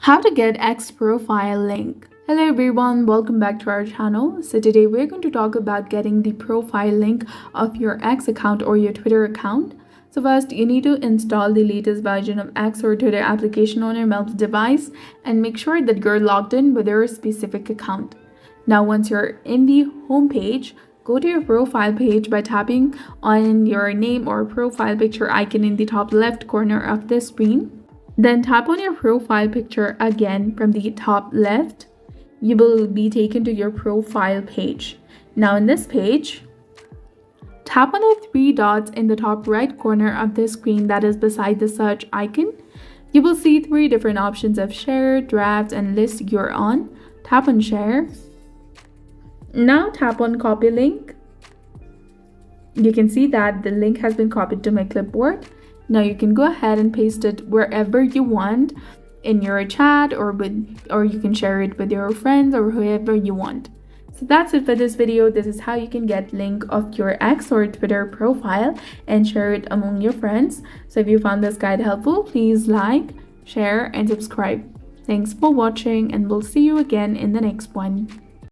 How to get X profile link. Hello everyone, welcome back to our channel. So today we're going to talk about getting the profile link of your X account or your Twitter account. So first, you need to install the latest version of X or Twitter application on your mobile device and make sure that you're logged in with your specific account. Now once you're in the home page, go to your profile page by tapping on your name or profile picture icon in the top left corner of the screen. Then tap on your profile picture again from the top left. You will be taken to your profile page. Now in this page, tap on the three dots in the top right corner of the screen that is beside the search icon. You will see three different options of share, draft, and list you're on. Tap on share. Now tap on copy link. You can see that the link has been copied to my clipboard. Now you can go ahead and paste it wherever you want in your chat or you can share it with your friends or whoever you want. So that's it for this video. This is how you can get link of your X or Twitter profile and share it among your friends. So if you found this guide helpful, please like, share, and subscribe. Thanks for watching, and we'll see you again in the next one.